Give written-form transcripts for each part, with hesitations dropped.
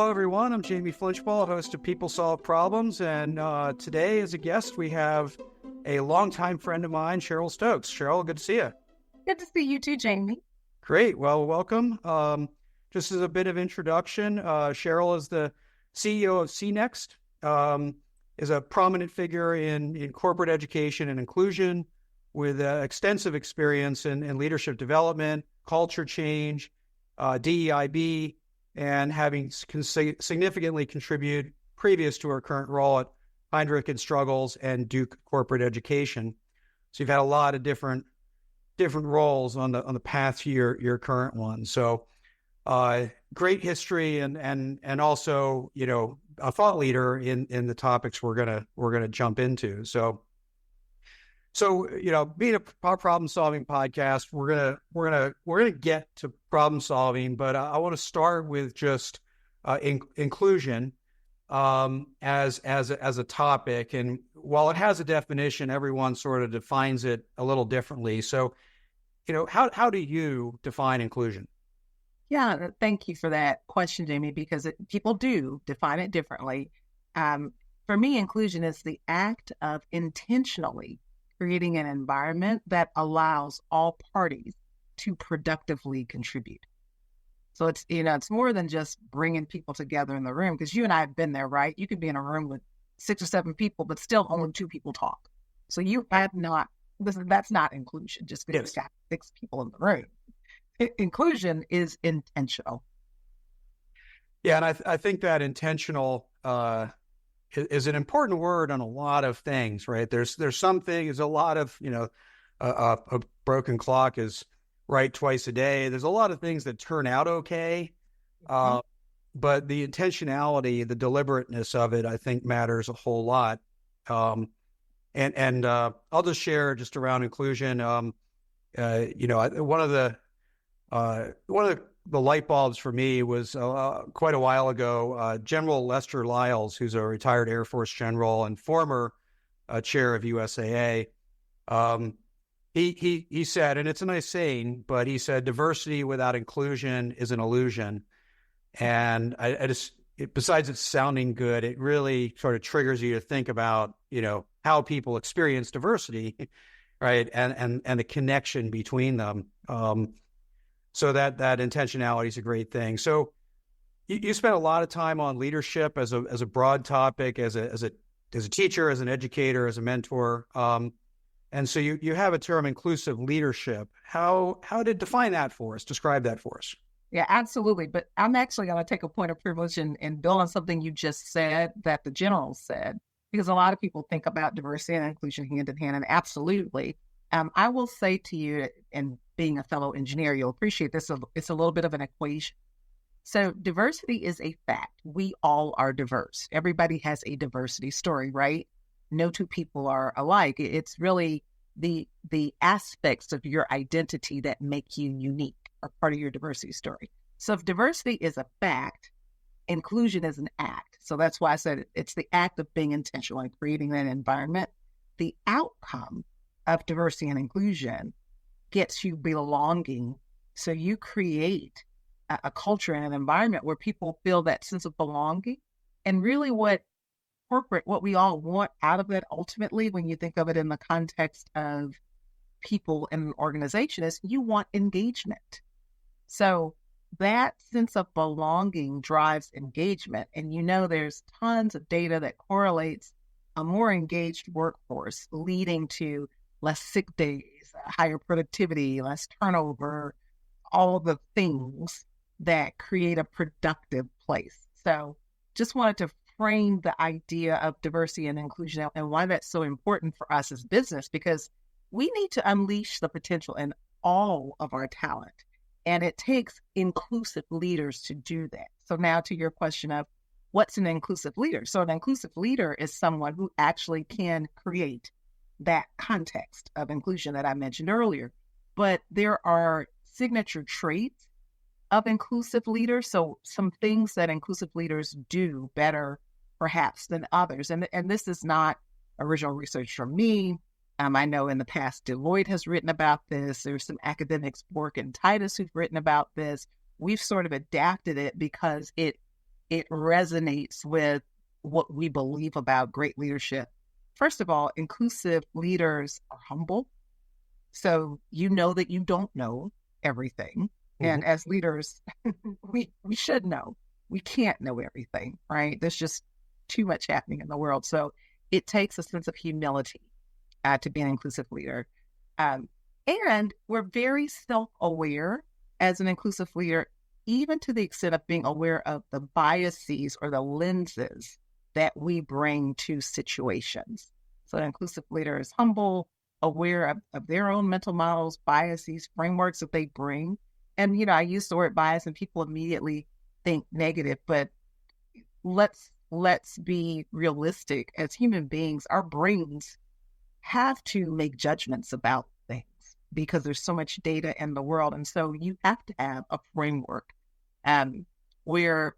Hello, everyone. I'm Jamie Flinchbaugh, host of People Solve Problems, and today as a guest we have a longtime friend of mine, Cheryl Stokes. Cheryl, good to see you. Good to see you too, Jamie. Great. Well, welcome. Just as a bit of introduction, Cheryl is the CEO of CNEXT, is a prominent figure in corporate education and inclusion with extensive experience in leadership development, culture change, DEIB, and having significantly contributed previous to her current role at Heidrick and Struggles and Duke Corporate Education. So you've had a lot of different roles on the path to your current one. So great history and also, you know, a thought leader in the topics we're gonna jump into. So you know, being a problem solving podcast, we're gonna get to problem solving, but I want to start with just inclusion as a topic. And while it has a definition, everyone sort of defines it a little differently. So, you know, how do you define inclusion? Yeah, thank you for that question, Jamie, because people do define it differently. For me, inclusion is the act of intentionally creating an environment that allows all parties to productively contribute. So it's, you know, it's more than just bringing people together in the room, because you and I have been there, right? You could be in a room with 6 or 7 people, but still only 2 people talk. So you have not, that's not inclusion, just because you got 6 people in the room. Inclusion is intentional. Yeah, and I think that intentional is an important word on a lot of things, right? There's a lot of, you know, a broken clock is right twice a day. There's a lot of things that turn out okay, but the intentionality, the deliberateness of it, I think matters a whole lot. And I'll just share just around inclusion. You know, one of the light bulbs for me was quite a while ago. General Lester Lyles, who's a retired Air Force general and former chair of USAA, he said, and it's a nice saying, but he said, diversity without inclusion is an illusion. And besides it sounding good, it really sort of triggers you to think about, you know, how people experience diversity, right? And the connection between them. So that intentionality is a great thing. So you spent a lot of time on leadership as a broad topic, as a teacher, as an educator, as a mentor. And so you have a term, inclusive leadership. How to define that for us? Describe that for us. Yeah, absolutely. But I'm actually going to take a point of privilege and build on something you just said that the general said, because a lot of people think about diversity and inclusion hand in hand, and absolutely. I will say to you, and being a fellow engineer, you'll appreciate this. It's a little bit of an equation. So diversity is a fact. We all are diverse. Everybody has a diversity story, right? No 2 people are alike. It's really the aspects of your identity that make you unique are part of your diversity story. So if diversity is a fact, inclusion is an act. So that's why I said it's the act of being intentional and creating that environment. The outcome of diversity and inclusion gets you belonging. So you create a culture and an environment where people feel that sense of belonging. And really what we all want out of it ultimately, when you think of it in the context of people in an organization, is you want engagement. So that sense of belonging drives engagement. And you know, there's tons of data that correlates a more engaged workforce leading to less sick days, higher productivity, less turnover, all the things that create a productive place. So just wanted to frame the idea of diversity and inclusion and why that's so important for us as business, because we need to unleash the potential in all of our talent. And it takes inclusive leaders to do that. So now to your question of what's an inclusive leader? So an inclusive leader is someone who actually can create that context of inclusion that I mentioned earlier. But there are signature traits of inclusive leaders. So some things that inclusive leaders do better, perhaps, than others. And this is not original research from me. I know in the past, Deloitte has written about this. There's some academics, Bork and Titus, who've written about this. We've sort of adapted it because it it resonates with what we believe about great leadership. First of all, inclusive leaders are humble. So you know that you don't know everything. Mm-hmm. And as leaders, we should know. We can't know everything, right? There's just too much happening in the world. So it takes a sense of humility to be an inclusive leader. And we're very self-aware as an inclusive leader, even to the extent of being aware of the biases or the lenses that we bring to situations. So an inclusive leader is humble, aware of their own mental models, biases, frameworks that they bring. And, you know, I use the word bias and people immediately think negative, but let's be realistic. As human beings, our brains have to make judgments about things because there's so much data in the world. And so you have to have a framework where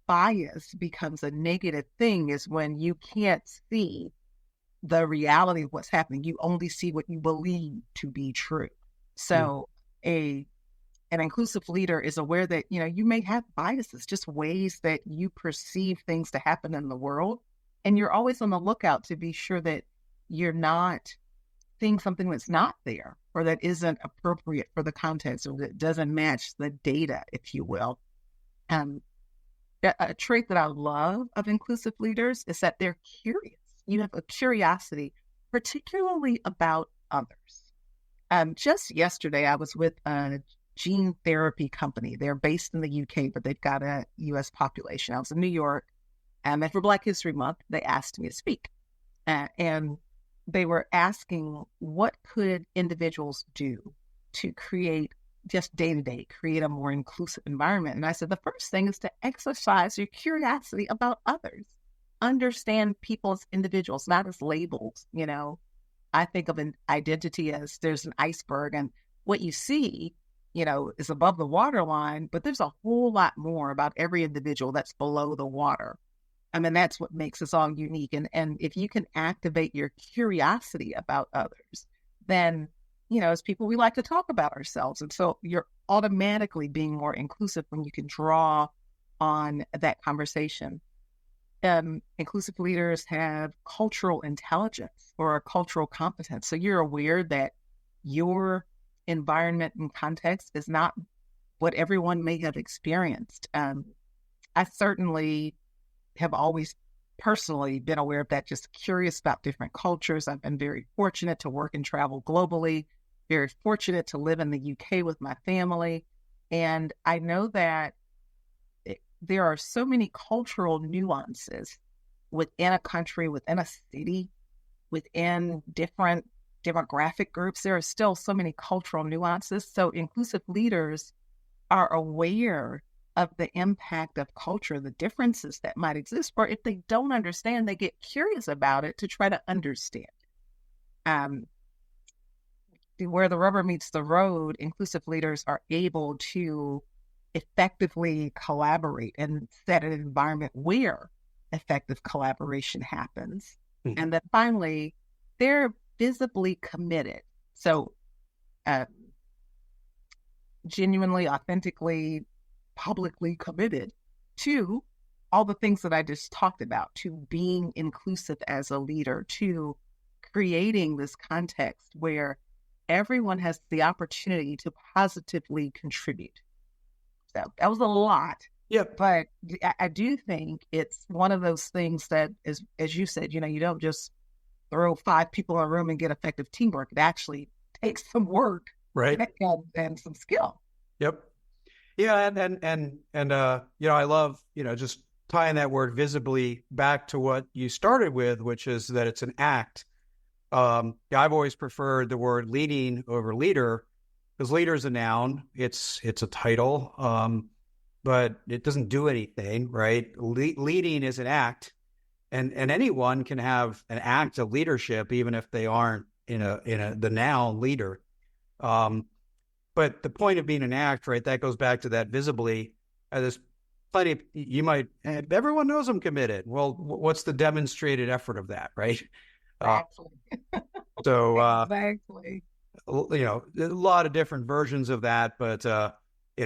bias becomes a negative thing is when you can't see the reality of what's happening. You only see what you believe to be true. So an inclusive leader is aware that, you know, you may have biases, just ways that you perceive things to happen in the world. And you're always on the lookout to be sure that you're not seeing something that's not there or that isn't appropriate for the context or that doesn't match the data, if you will. A trait that I love of inclusive leaders is that they're curious. You have a curiosity, particularly about others. Just yesterday, I was with a gene therapy company. They're based in the UK, but they've got a US population. I was in New York, and for Black History Month, they asked me to speak. And they were asking, what could individuals do to create, just day-to-day, create a more inclusive environment? And I said, the first thing is to exercise your curiosity about others. Understand people as individuals, not as labels. You know, I think of an identity as there's an iceberg and what you see, you know, is above the waterline, but there's a whole lot more about every individual that's below the water. I mean, that's what makes us all unique. And if you can activate your curiosity about others, then, you know, as people, we like to talk about ourselves. And so you're automatically being more inclusive when you can draw on that conversation. Inclusive leaders have cultural intelligence or a cultural competence. So you're aware that your environment and context is not what everyone may have experienced. I certainly have always personally been aware of that, just curious about different cultures. I've been very fortunate to work and travel globally, very fortunate to live in the UK with my family. And I know that there are so many cultural nuances within a country, within a city, within different demographic groups. There are still so many cultural nuances. So inclusive leaders are aware of the impact of culture, the differences that might exist, or if they don't understand, they get curious about it to try to understand. Where the rubber meets the road, inclusive leaders are able to effectively collaborate and set an environment where effective collaboration happens. Mm-hmm. And then finally, they're visibly committed. So genuinely, authentically, publicly committed to all the things that I just talked about, to being inclusive as a leader, to creating this context where everyone has the opportunity to positively contribute. So that was a lot. Yep. But I do think it's one of those things that, as you said, you know, you don't just throw 5 people in a room and get effective teamwork. It actually takes some work, right, and some skill. Yep. Yeah, and you know, I love, you know, just tying that word visibly back to what you started with, which is that it's an act. Yeah, I've always preferred the word leading over leader, because leader is a noun. It's a title, but it doesn't do anything, right? Leading is an act, and anyone can have an act of leadership, even if they aren't in the noun leader. But the point of being an act, right, that goes back to that visibly. There's plenty of, you might, everyone knows I'm committed. Well, what's the demonstrated effort of that, right? Exactly. So, exactly. You know, a lot of different versions of that, but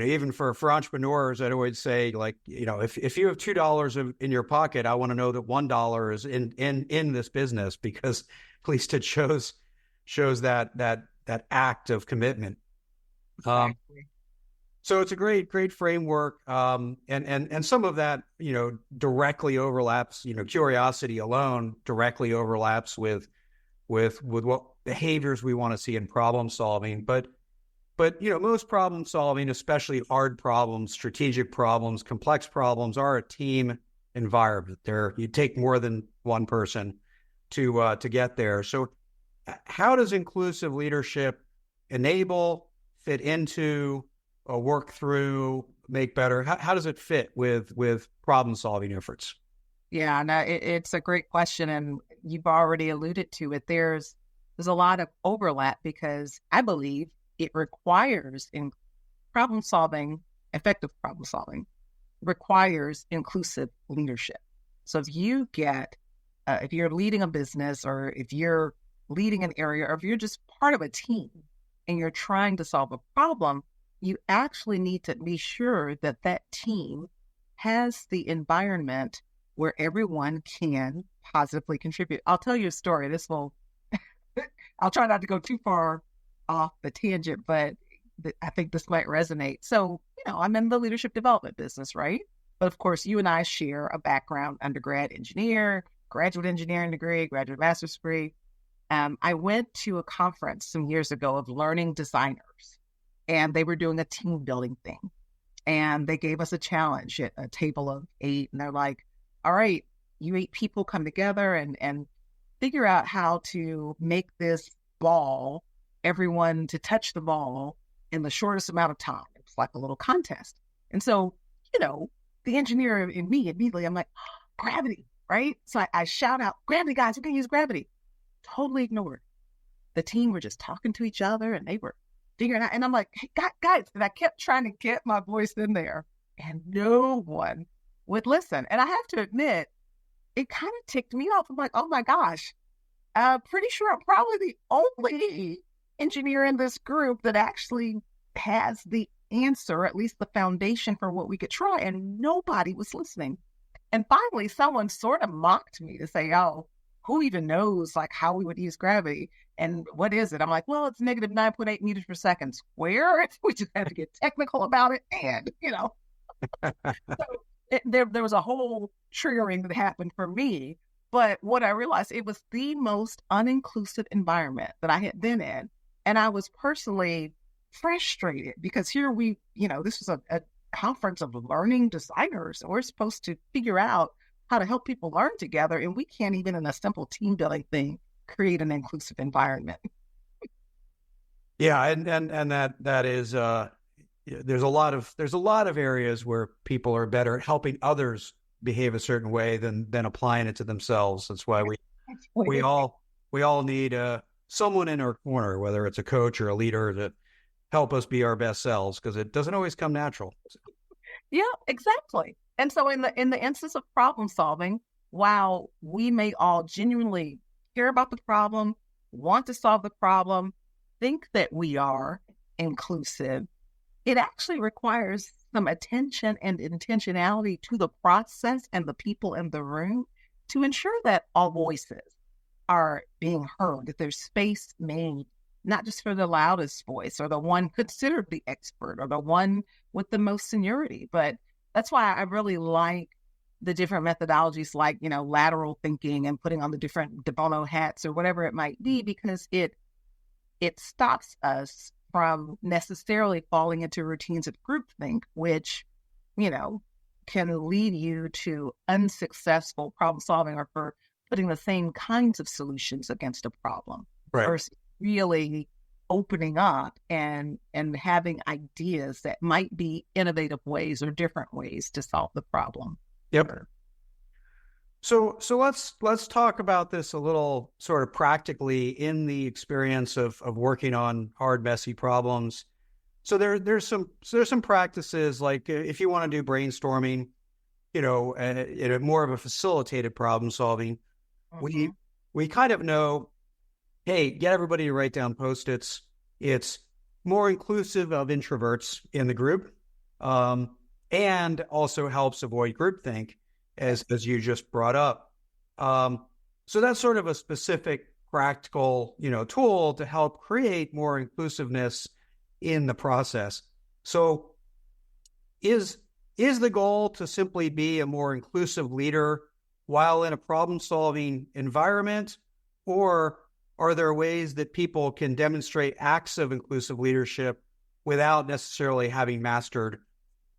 even for entrepreneurs, I'd always say, like, if you have $2 in your pocket, I want to know that $1 is in this business, because at least it shows that act of commitment. Exactly. So it's a great framework. And some of that, directly overlaps, curiosity alone directly overlaps with what behaviors we want to see in problem solving. But most problem solving, especially hard problems, strategic problems, complex problems, are a team environment. You take more than one person to get there. So how does inclusive leadership enable, fit into, work through, make better? How does it fit with problem solving efforts? Yeah, no, it's a great question, and you've already alluded to it. There's a lot of overlap, because I believe it requires in effective problem solving requires inclusive leadership. So if you're leading a business, or if you're leading an area, or if you're just part of a team and you're trying to solve a problem, you actually need to be sure that that team has the environment where everyone can positively contribute. I'll tell you a story. I'll try not to go too far off the tangent, but I think this might resonate. So, I'm in the leadership development business, right? But of course, you and I share a background: undergrad engineer, graduate engineering degree, graduate master's degree. I went to a conference some years ago of learning designers, and they were doing a team building thing. And they gave us a challenge at a table of 8. And they're like, all right, you 8 people come together and figure out how to make this ball, everyone to touch the ball in the shortest amount of time. It's like a little contest. And so, the engineer in me, immediately, I'm like, gravity, right? So I shout out, gravity, guys, we can use gravity. Totally ignored. The team were just talking to each other, and they were figuring out. And I'm like, hey, guys, and I kept trying to get my voice in there, and no one would listen. And I have to admit, it kind of ticked me off. I'm like, oh my gosh, pretty sure I'm probably the only engineer in this group that actually has the answer, at least the foundation for what we could try. And nobody was listening. And finally, someone sort of mocked me to say, oh, who even knows like how we would use gravity? And what is it? I'm like, well, it's negative 9.8 meters per second square. We just had to get technical about it. And, so there was a whole triggering that happened for me. But what I realized, it was the most uninclusive environment that I had been in. And I was personally frustrated, because here this was a conference of learning designers, and we're supposed to figure out how to help people learn together. And we can't even, in a simple team building thing, create an inclusive environment. Yeah. And that is, there's a lot of areas where people are better at helping others behave a certain way than applying it to themselves. That's why we all need someone in our corner, whether it's a coach or a leader, to help us be our best selves, because it doesn't always come natural. Yeah, exactly. And so in the instance of problem solving, while we may all genuinely care about the problem, want to solve the problem, think that we are inclusive, it actually requires some attention and intentionality to the process and the people in the room to ensure that all voices are being heard, that there's space made, not just for the loudest voice or the one considered the expert or the one with the most seniority. But that's why I really like the different methodologies, like, lateral thinking and putting on the different de bono hats or whatever it might be, because it stops us from necessarily falling into routines of groupthink, which, can lead you to unsuccessful problem solving, or for putting the same kinds of solutions against a problem. Right. Versus really opening up and having ideas that might be innovative ways or different ways to solve the problem. Yep. So let's talk about this a little sort of practically in the experience of working on hard, messy problems. So there's some practices, like if you want to do brainstorming, more of a facilitated problem solving, Mm-hmm. we kind of know, hey, get everybody to write down Post-its. It's more inclusive of introverts in the group. and also helps avoid groupthink, as you just brought up. So that's sort of a specific practical, tool to help create more inclusiveness in the process. So is the goal to simply be a more inclusive leader while in a problem-solving environment, or are there ways that people can demonstrate acts of inclusive leadership without necessarily having mastered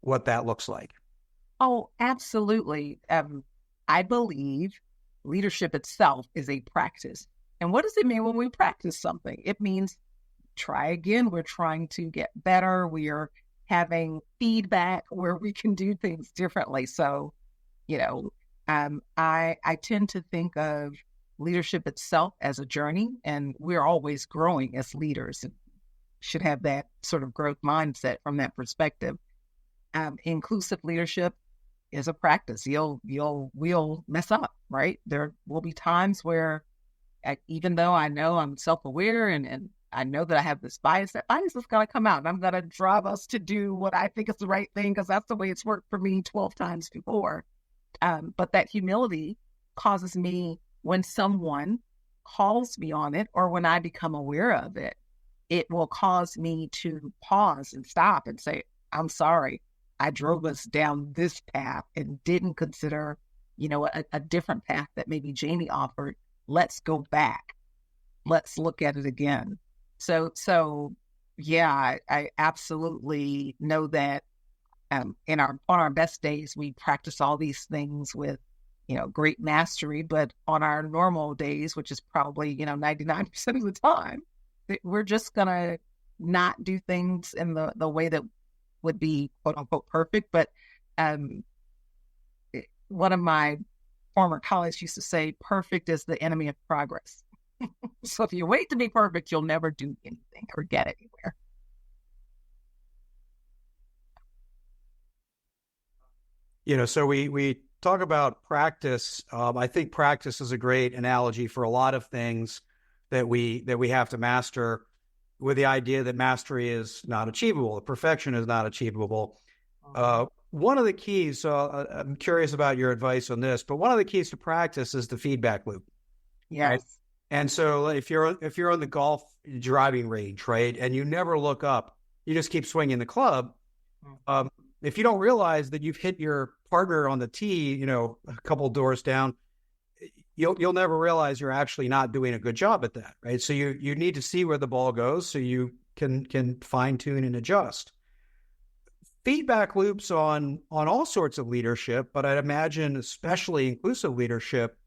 what that looks like? Oh, absolutely. I believe leadership itself is a practice. And what does it mean when we practice something? It means try again. We're trying to get better. We are having feedback where we can do things differently. So, I tend to think of leadership itself as a journey, and we're always growing as leaders and should have that sort of growth mindset from that perspective. Inclusive leadership is a practice. We'll mess up, right? There will be times where even though I know I'm self-aware and I know that I have this bias, that bias is going to come out, and I'm going to drive us to do what I think is the right thing because that's the way it's worked for me 12 times before. But that humility causes me, when someone calls me on it or when I become aware of it, it will cause me to pause and stop and say, I'm sorry, I drove us down this path and didn't consider, a different path that maybe Jamie offered. Let's go back. Let's look at it again. So yeah, I absolutely know that on our best days, we practice all these things with, great mastery, but on our normal days, which is probably, 99% of the time, we're just going to not do things in the way that would be quote unquote perfect. But one of my former colleagues used to say, perfect is the enemy of progress. So if you wait to be perfect, you'll never do anything or get anywhere. So we talk about practice. I think practice is a great analogy for a lot of things that we have to master, with the idea that mastery is not achievable, perfection is not achievable. One of the keys, so I'm curious about your advice on this, but one of the keys to practice is the feedback loop. Yes. Right? And so if you're on the golf driving range, right, and you never look up, you just keep swinging the club. If you don't realize that you've hit your partner on the tee, a couple doors down, you'll never realize you're actually not doing a good job at that, right? So you need to see where the ball goes so you can fine tune and adjust. Feedback loops on all sorts of leadership, but I'd imagine especially inclusive leadership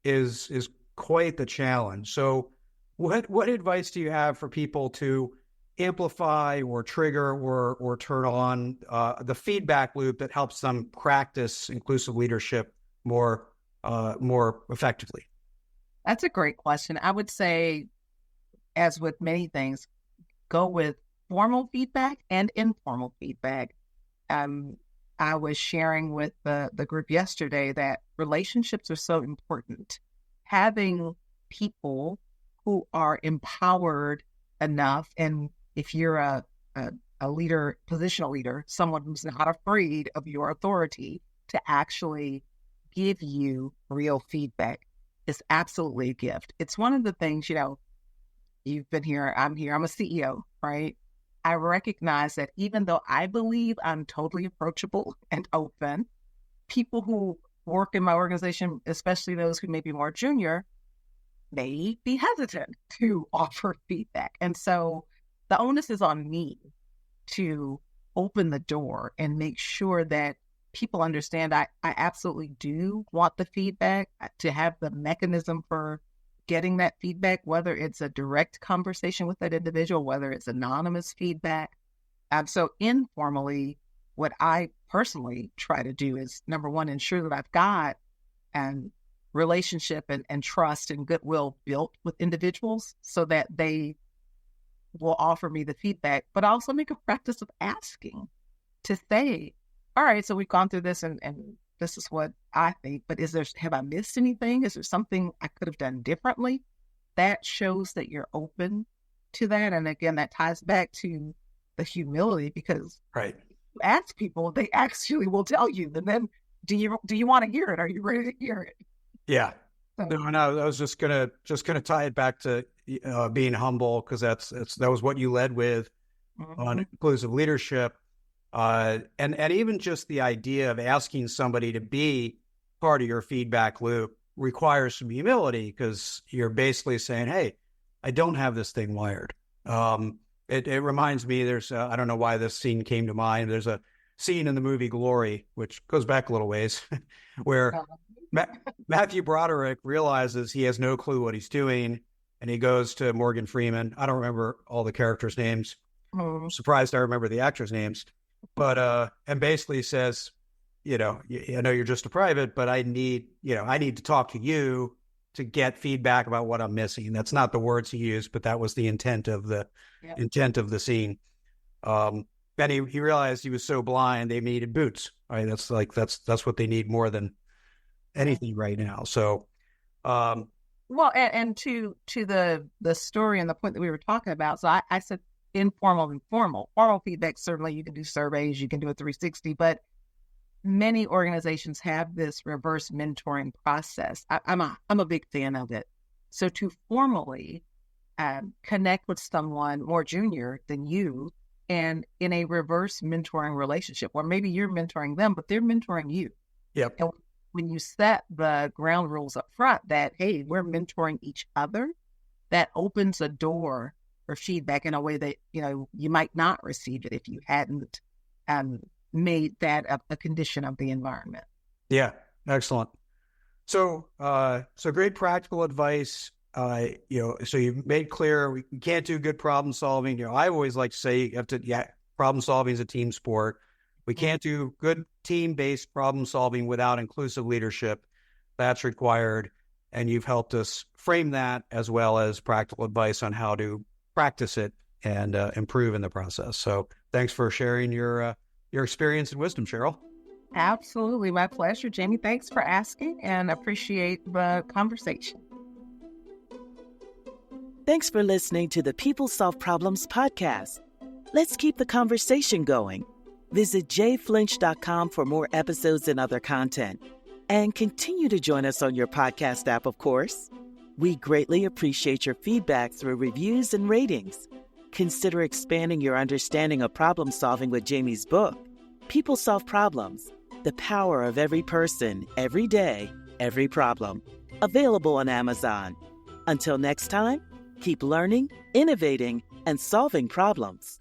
is quite the challenge. So what advice do you have for people to amplify or trigger or turn on the feedback loop that helps them practice inclusive leadership more effectively? That's a great question. I would say, as with many things, go with formal feedback and informal feedback. I was sharing with the group yesterday that relationships are so important. Having people who are empowered enough, and if you're a leader, positional leader, someone who's not afraid of your authority to actually give you real feedback, is absolutely a gift. It's one of the things, you've been here, I'm here, I'm a CEO, right? I recognize that even though I believe I'm totally approachable and open, people who work in my organization, especially those who may be more junior, may be hesitant to offer feedback. And so the onus is on me to open the door and make sure that people understand I absolutely do want the feedback, to have the mechanism for getting that feedback, whether it's a direct conversation with that individual, whether it's anonymous feedback. So informally, what I personally try to do is, number one, ensure that I've got relationship and trust and goodwill built with individuals so that they will offer me the feedback, but also make a practice of asking, to say, all right, so we've gone through this and this is what I think, but have I missed anything? Is there something I could have done differently? That shows that you're open to that. And again, that ties back to the humility, because right, ask people, they actually will tell you. And then, do you want to hear it? Are you ready to hear it? Yeah. So, No, I was just gonna tie it back to being humble, because that was what you led with on inclusive leadership, and even just the idea of asking somebody to be part of your feedback loop requires some humility, because you're basically saying, "Hey, I don't have this thing wired." It reminds me, there's I don't know why this scene came to mind. There's a scene in the movie Glory, which goes back a little ways, where Matthew Broderick realizes he has no clue what he's doing, and he goes to Morgan Freeman. I don't remember all the characters' names. I'm surprised I remember the actors' names, but and basically says, I know you're just a private, but I need to talk to you to get feedback about what I'm missing. That's not the words he used, but that was the intent of the scene. And he realized he was so blind they needed boots. Right? That's what they need more than anything right now. So, well, and to the story and the point that we were talking about. So I said informal and formal. Formal feedback, certainly you can do surveys, you can do a 360, but many organizations have this reverse mentoring process. I'm a big fan of it. So to formally connect with someone more junior than you, and in a reverse mentoring relationship, or maybe you're mentoring them, but they're mentoring you. Yep. And when you set the ground rules up front that, hey, we're mentoring each other, that opens a door for feedback in a way that, you might not receive it if you hadn't made that a condition of the environment. Yeah. Excellent. So great practical advice. So you made clear we can't do good problem solving. I always like to say you have to, problem solving is a team sport. We can't do good team-based problem solving without inclusive leadership. That's required. And you've helped us frame that, as well as practical advice on how to practice it and improve in the process. So thanks for sharing your experience and wisdom, Cheryl. Absolutely. My pleasure, Jamie. Thanks for asking, and appreciate the conversation. Thanks for listening to the People Solve Problems podcast. Let's keep the conversation going. Visit jflinch.com for more episodes and other content. And continue to join us on your podcast app, of course. We greatly appreciate your feedback through reviews and ratings. Consider expanding your understanding of problem solving with Jamie's book, People Solve Problems: The Power of Every Person, Every Day, Every Problem. Available on Amazon. Until next time, keep learning, innovating, and solving problems.